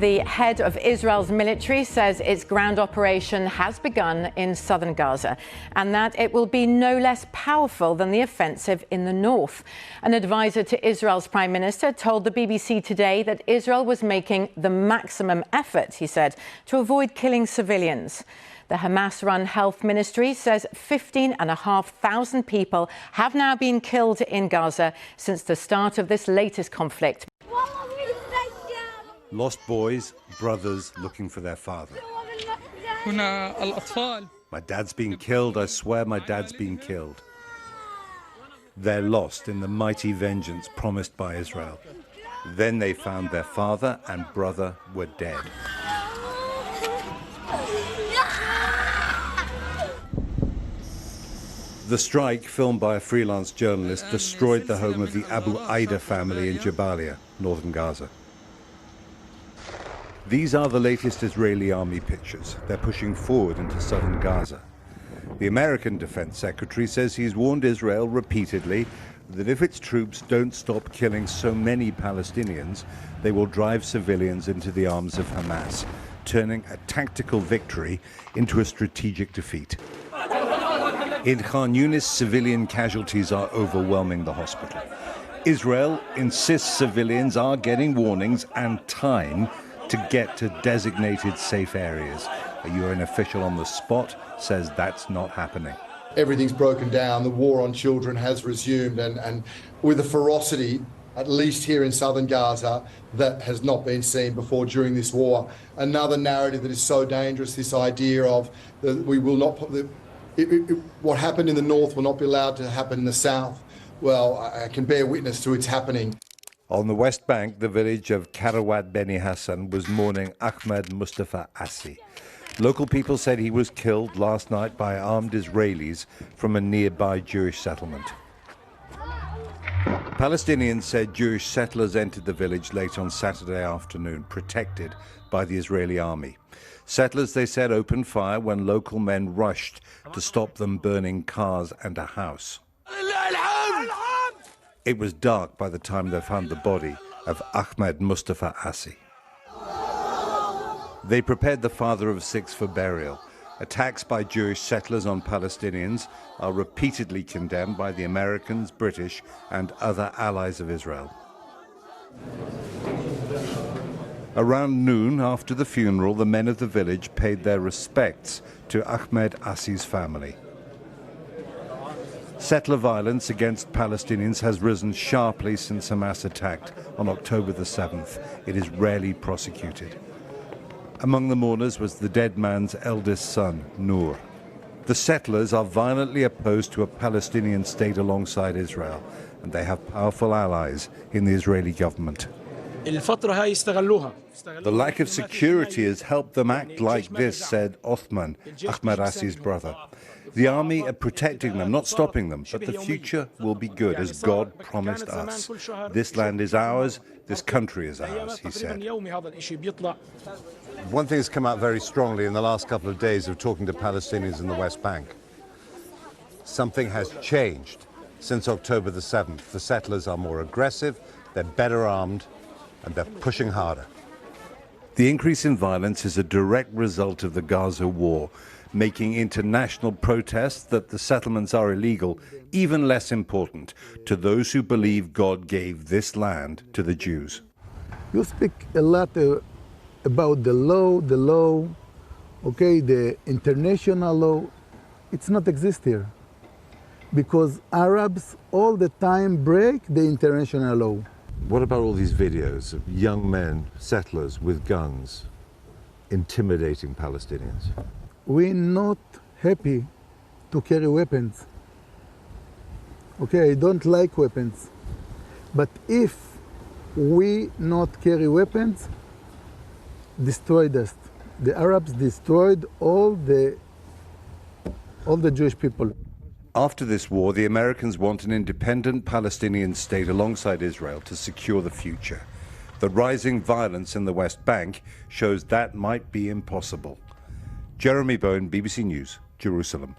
The head of Israel's military says its ground operation has begun in southern Gaza and that it will be no less powerful than the offensive in the north. An advisor to Israel's prime minister told the BBC today that Israel was making the maximum effort, he said, to avoid killing civilians. The Hamas-run health ministry says 15,500 people have now been killed in Gaza since the start of this latest conflict. Lost boys, brothers looking for their father. My dad's been killed, I swear my dad's been killed. They're lost in the mighty vengeance promised by Israel. Then they found their father and brother were dead. The strike, filmed by a freelance journalist, destroyed the home of the Abu Aida family in Jabalia, northern Gaza. These are the latest Israeli army pictures. They're pushing forward into southern Gaza. The American Defense Secretary says he's warned Israel repeatedly that if its troops don't stop killing so many Palestinians, they will drive civilians into the arms of Hamas, turning a tactical victory into a strategic defeat. In Khan Yunis, civilian casualties are overwhelming the hospital. Israel insists civilians are getting warnings and time to get to designated safe areas. A UN official on the spot says that's not happening. Everything's broken down. The war on children has resumed, and with a ferocity, at least here in southern Gaza, that has not been seen before during this war. Another narrative that is so dangerous, this idea of that we will not, what happened in the north will not be allowed to happen in the south. Well, I can bear witness to its happening. On the West Bank, the village of Karawat Beni Hassan was mourning Ahmed Mustafa Assi. Local people said he was killed last night by armed Israelis from a nearby Jewish settlement. Palestinians said Jewish settlers entered the village late on Saturday afternoon, protected by the Israeli army. Settlers, they said, opened fire when local men rushed to stop them burning cars and a house. It was dark by the time they found the body of Ahmed Mustafa Assi. They prepared the father of 6 for burial. Attacks by Jewish settlers on Palestinians are repeatedly condemned by the Americans, British, and other allies of Israel. Around noon, after the funeral, the men of the village paid their respects to Ahmed Assi's family. Settler violence against Palestinians has risen sharply since Hamas attacked on October the 7th. It is rarely prosecuted. Among the mourners was the dead man's eldest son, Noor. The settlers are violently opposed to a Palestinian state alongside Israel, and they have powerful allies in the Israeli government. The lack of security has helped them act like this, said Othman, Ahmed Assi's brother. The army are protecting them, not stopping them, but the future will be good, as God promised us. This land is ours, this country is ours, he said. One thing has come out very strongly in the last couple of days of talking to Palestinians in the West Bank. Something has changed since October the 7th. The settlers are more aggressive, they're better armed, and they're pushing harder. The increase in violence is a direct result of the Gaza war, making international protests that the settlements are illegal even less important to those who believe God gave this land to the Jews. You speak a lot about the law, okay, the international law. It's not exist here because Arabs all the time break the international law. What about all these videos of young men, settlers with guns, intimidating Palestinians? We're not happy to carry weapons. Okay, I don't like weapons. But if we not carry weapons, destroyed us. The Arabs destroyed all the Jewish people. After this war, the Americans want an independent Palestinian state alongside Israel to secure the future. The rising violence in the West Bank shows that might be impossible. Jeremy Bowen, BBC News, Jerusalem.